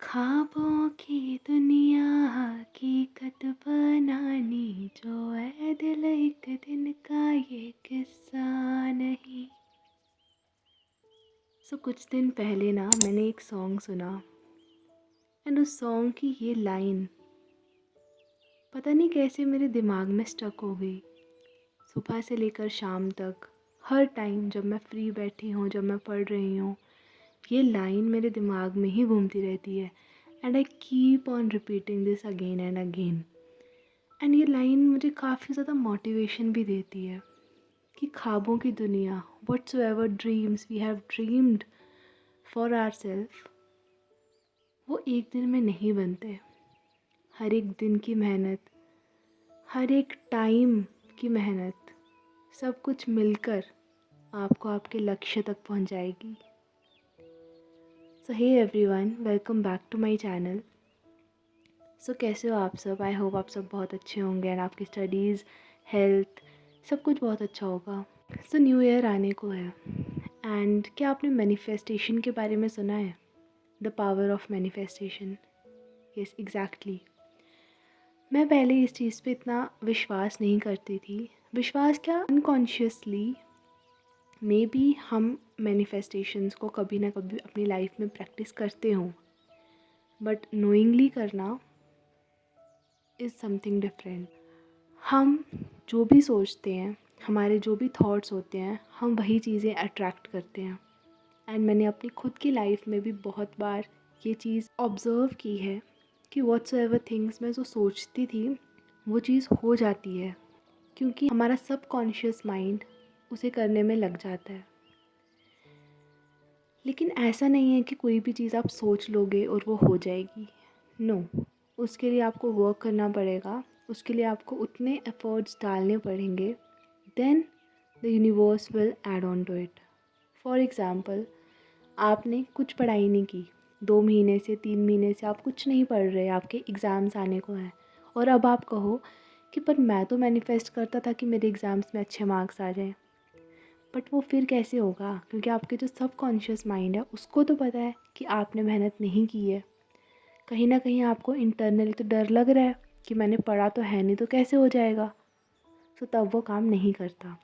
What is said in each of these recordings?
ख्वाबों की दुनिया हकीकत बनानी जो है दिल एक दिन का ये किस्सा नहीं। कुछ दिन पहले ना मैंने एक सॉन्ग सुना एंड उस सॉन्ग की ये लाइन पता नहीं कैसे मेरे दिमाग में स्टक हो गई। सुबह से लेकर शाम तक हर टाइम जब मैं फ्री बैठी हूँ, जब मैं पढ़ रही हूँ, ये लाइन मेरे दिमाग में ही घूमती रहती है and I keep on repeating this again and again. And ये लाइन मुझे काफ़ी ज़्यादा मोटिवेशन भी देती है कि ख्वाबों की दुनिया, whatsoever dreams we have dreamed for our self, वो एक दिन में नहीं बनते। हर एक दिन की मेहनत, हर एक टाइम की मेहनत, सब कुछ मिलकर आपको आपके लक्ष्य तक पहुंचाएगी। So hey everyone, welcome back to my channel. कैसे हो आप सब? आई होप आप सब बहुत अच्छे होंगे एंड आपकी स्टडीज़, हेल्थ, सब कुछ बहुत अच्छा होगा। न्यू ईयर आने को है एंड क्या आपने मैनिफेस्टेशन के बारे में सुना है? The power of manifestation. Yes, exactly. मैं पहले इस चीज़ पे इतना विश्वास नहीं करती थी। विश्वास क्या, अनकॉन्शियसली मे बी हम मैनिफेस्टेशंस को कभी ना कभी अपनी लाइफ में प्रैक्टिस करते हों, बट नोइंगली करना इज़ समथिंग डिफरेंट। हम जो भी सोचते हैं, हमारे जो भी थॉट्स होते हैं, हम वही चीज़ें अट्रैक्ट करते हैं। एंड मैंने अपनी खुद की लाइफ में भी बहुत बार ये चीज़ ऑब्ज़र्व की है कि व्हाट्सएवर थिंग्स मैं जो सोचती थी वो चीज़ हो जाती है, क्योंकि हमारा सबकॉन्शियस माइंड उसे करने में लग जाता है। लेकिन ऐसा नहीं है कि कोई भी चीज़ आप सोच लोगे और वो हो जाएगी। नो, उसके लिए आपको वर्क करना पड़ेगा, उसके लिए आपको उतने एफर्ट्स डालने पड़ेंगे, then the universe will add on to it. For example, आपने कुछ पढ़ाई नहीं की, 2 महीने से 3 महीने से आप कुछ नहीं पढ़ रहे, आपके एग्ज़ाम्स आने को हैं, और अब आप कहो कि पर मैं तो मैनिफेस्ट करता था कि मेरे एग्ज़ाम्स में अच्छे मार्क्स आ जाएं। बट वो फिर कैसे होगा? क्योंकि आपके जो सबकॉन्शियस माइंड है उसको तो पता है कि आपने मेहनत नहीं की है। कहीं ना कहीं आपको इंटरनली तो डर लग रहा है कि मैंने पढ़ा तो है नहीं, तो कैसे हो जाएगा। तब वो काम नहीं करता।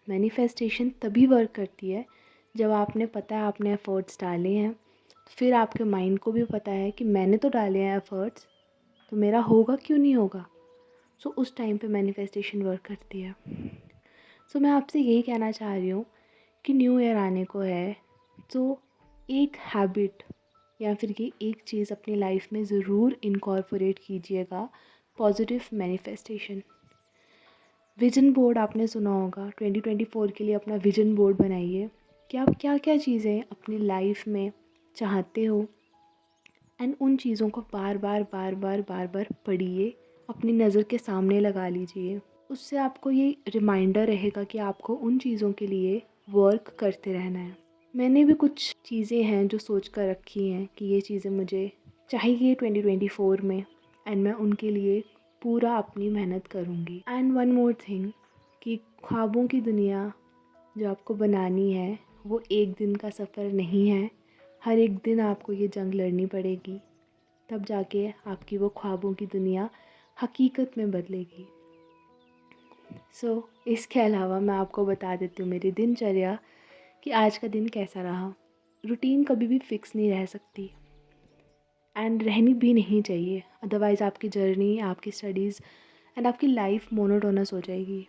मैनिफेस्टेशन तभी वर्क करती है जब आपने पता है आपने एफ़र्ट्स डाले हैं, तो फिर आपके माइंड को भी पता है कि मैंने तो डाले हैं एफ़र्ट्स, तो मेरा होगा क्यों नहीं होगा। उस टाइम पे मैनिफेस्टेशन वर्क करती है। मैं आपसे यही कहना चाह रही हूँ कि न्यू ईयर आने को है, तो एक हैबिट या फिर ये एक चीज़ अपनी लाइफ में ज़रूर इनकॉर्पोरेट कीजिएगा, पॉजिटिव मैनिफेस्टेशन। विजन बोर्ड आपने सुना होगा, 2024 के लिए अपना विजन बोर्ड बनाइए कि आप क्या क्या चीज़ें अपनी लाइफ में चाहते हो, एंड उन चीज़ों को बार बार बार बार बार बार पढ़िए, अपनी नज़र के सामने लगा लीजिए। उससे आपको ये रिमाइंडर रहेगा कि आपको उन चीज़ों के लिए वर्क करते रहना है। मैंने भी कुछ चीज़ें हैं जो सोच कर रखी हैं कि ये चीज़ें मुझे चाहिए 2024 में, एंड मैं उनके लिए पूरा अपनी मेहनत करूँगी। एंड वन मोर थिंग, कि ख्वाबों की दुनिया जो आपको बनानी है वो एक दिन का सफ़र नहीं है। हर एक दिन आपको ये जंग लड़नी पड़ेगी, तब जाके आपकी वो ख्वाबों की दुनिया हकीकत में बदलेगी। इसके अलावा मैं आपको बता देती हूँ मेरी दिनचर्या कि आज का दिन कैसा रहा। रूटीन कभी भी फ़िक्स नहीं रह सकती एंड रहनी भी नहीं चाहिए, अदरवाइज़ आपकी जर्नी, आपकी स्टडीज़ एंड आपकी लाइफ मोनोटोनस हो जाएगी,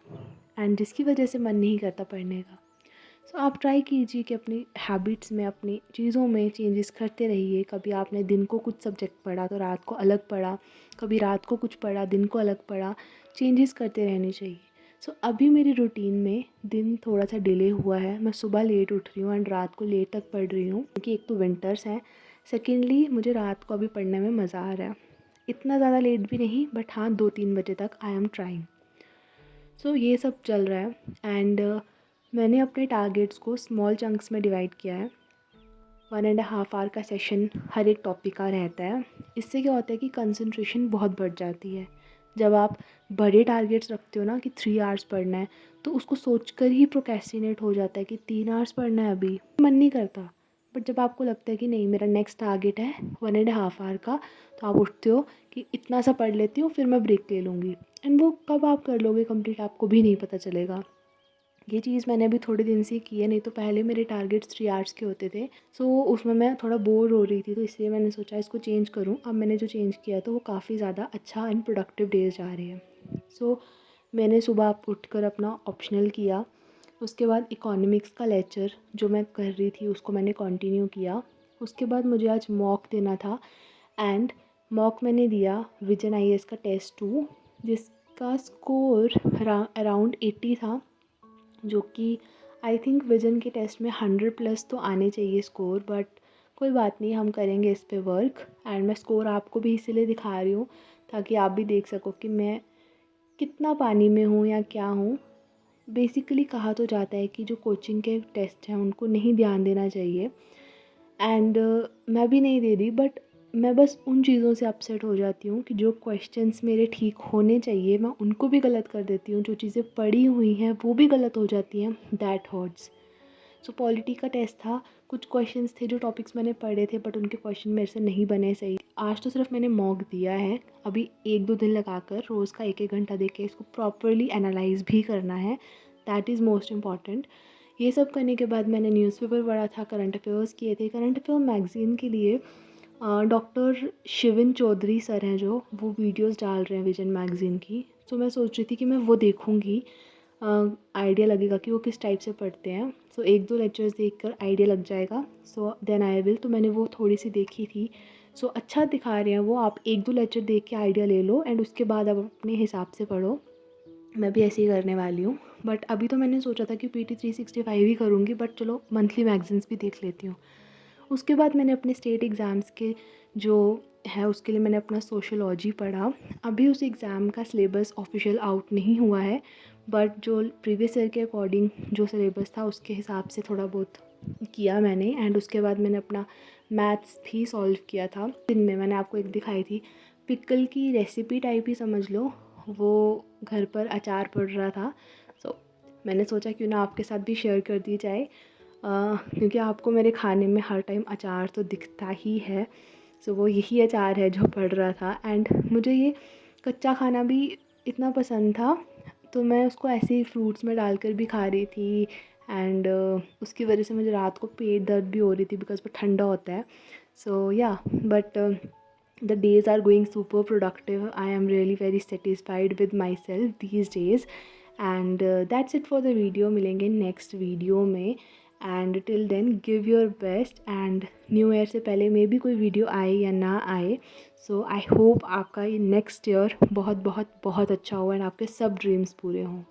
एंड जिसकी वजह से मन नहीं करता पढ़ने का। आप ट्राई कीजिए कि अपनी हैबिट्स में, अपनी चीज़ों में चेंजेस करते रहिए। कभी आपने दिन को कुछ सब्जेक्ट पढ़ा तो रात को अलग पढ़ा, कभी रात को कुछ पढ़ा दिन को अलग पढ़ा, चेंजेस करते रहने चाहिए। अभी मेरी रूटीन में दिन थोड़ा सा डिले हुआ है, मैं सुबह लेट उठ रही हूँ एंड रात को लेट तक पढ़ रही हूँ, क्योंकि एक तो विंटर्स हैं, सेकेंडली मुझे रात को अभी पढ़ने में मज़ा आ रहा है। इतना ज़्यादा लेट भी नहीं, बट हाँ 2-3 बजे तक आई एम ट्राइंग। ये सब चल रहा है एंड मैंने अपने टारगेट्स को स्मॉल चंक्स में डिवाइड किया है। 1.5 आवर का सेशन हर एक टॉपिक का रहता है। इससे क्या होता है कि कंसंट्रेशन बहुत बढ़ जाती है। जब आप बड़े टारगेट्स रखते हो ना कि 3 आवर्स पढ़ना है, तो उसको सोचकर ही प्रोक्रेस्टिनेट हो जाता है कि 3 आवर्स पढ़ना है, अभी मन नहीं करता। बट जब आपको लगता है कि नहीं मेरा नेक्स्ट टारगेट है 1.5 आवर का, तो आप उठते हो कि इतना सा पढ़ लेती हूँ फिर मैं ब्रेक ले लूँगी, एंड वो कब आप कर लोगे कंप्लीट आपको भी नहीं पता चलेगा। ये चीज़ मैंने अभी थोड़े दिन से की है, नहीं तो पहले मेरे टारगेट्स 3 आवर्स के होते थे। सो उसमें मैं थोड़ा बोर हो रही थी, तो इसलिए मैंने सोचा इसको चेंज करूँ। अब मैंने जो चेंज किया तो वो काफ़ी ज़्यादा अच्छा एंड प्रोडक्टिव डेज़ जा रहे हैं। सो मैंने सुबह उठकर अपना ऑप्शनल किया, उसके बाद इकोनॉमिक्स का लेक्चर जो मैं कर रही थी उसको मैंने कंटिन्यू किया। उसके बाद मुझे आज मॉक देना था, एंड मॉक मैंने दिया विजन आईएएस का टेस्ट 2, जिसका स्कोर अराउंड 80 था, जो कि आई थिंक विजन के टेस्ट में 100+ तो आने चाहिए स्कोर, बट कोई बात नहीं, हम करेंगे इस पे वर्क। एंड मैं स्कोर आपको भी इसीलिए दिखा रही हूँ ताकि आप भी देख सको कि मैं कितना पानी में हूँ या क्या हूँ। बेसिकली कहा तो जाता है कि जो कोचिंग के टेस्ट हैं उनको नहीं ध्यान देना चाहिए, एंड मैं भी नहीं दे रही, बट मैं बस उन चीज़ों से अपसेट हो जाती हूँ कि जो क्वेश्चंस मेरे ठीक होने चाहिए मैं उनको भी गलत कर देती हूँ, जो चीज़ें पढ़ी हुई हैं वो भी गलत हो जाती हैं, दैट हर्ट्स। सो पॉलिटी का टेस्ट था, कुछ क्वेश्चंस थे जो टॉपिक्स मैंने पढ़े थे बट उनके क्वेश्चन मेरे से नहीं बने सही। आज तो सिर्फ मैंने मॉक दिया है, अभी 1-2 दिन लगाकर रोज़ का 1-1 घंटा दे के इसको प्रॉपरली एनालाइज भी करना है, दैट इज़ मोस्ट इम्पॉर्टेंट। ये सब करने के बाद मैंने न्यूज़पेपर पढ़ा था, करंट अफेयर्स किए थे। करंट अफेयर मैगज़ीन के लिए डॉक्टर शिविन चौधरी सर हैं जो, वो वीडियोस डाल रहे हैं विजन मैगज़ीन की। सो मैं सोच रही थी कि मैं वो देखूँगी, आइडिया लगेगा कि वो किस टाइप से पढ़ते हैं। सो 1-2 लेक्चर्स देखकर आइडिया लग जाएगा, सो देन आई विल। तो मैंने वो थोड़ी सी देखी थी, सो अच्छा दिखा रहे हैं वो। आप 1-2 लेक्चर देख के आइडिया ले लो एंड उसके बाद आप अपने हिसाब से पढ़ो। मैं भी ऐसे ही करने वाली हूँ, बट अभी तो मैंने सोचा था कि PT 365 ही करूँगी, बट चलो मंथली मैगज़ीन्स भी देख लेती हूँ। उसके बाद मैंने अपने स्टेट एग्ज़ाम्स के जो है उसके लिए मैंने अपना सोशियोलॉजी पढ़ा। अभी उस एग्ज़ाम का सिलेबस ऑफिशियल आउट नहीं हुआ है, बट जो प्रीवियस ईयर के अकॉर्डिंग जो सिलेबस था उसके हिसाब से थोड़ा बहुत किया मैंने। एंड उसके बाद मैंने अपना मैथ्स भी सॉल्व किया था। दिन में मैंने आपको एक दिखाई थी पिकल की रेसिपी टाइप ही समझ लो, वो घर पर अचार पड़ रहा था। सो मैंने सोचा क्यों ना आपके साथ भी शेयर कर दी जाए, क्योंकि आपको मेरे खाने में हर टाइम अचार तो दिखता ही है। सो वो यही अचार है जो पड़ रहा था, एंड मुझे ये कच्चा खाना भी इतना पसंद था, तो मैं उसको ऐसे ही फ्रूट्स में डालकर भी खा रही थी। एंड उसकी वजह से मुझे रात को पेट दर्द भी हो रही थी बिकॉज वो ठंडा होता है। सो या but the days are going super productive. I am really very satisfied with myself these days, and that's it for the video. मिलेंगे next video में, and till then give your best, and new year से पहले मे भी कोई video आए या ना आए, सो आई होप आपका ये नेक्स्ट ईयर बहुत बहुत बहुत अच्छा हो एंड आपके सब ड्रीम्स पूरे हों।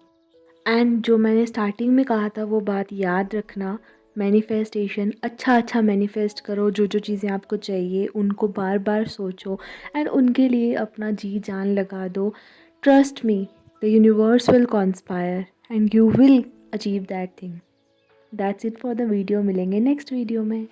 एंड जो मैंने स्टार्टिंग में कहा था वो बात याद रखना, मैनिफेस्टेशन अच्छा मैनिफेस्ट करो, जो जो चीज़ें आपको चाहिए उनको बार बार सोचो एंड उनके लिए अपना जी जान लगा दो। Trust me, the universe will conspire and you will achieve that thing. That's it for the video. मिलेंगे नेक्स्ट वीडियो में।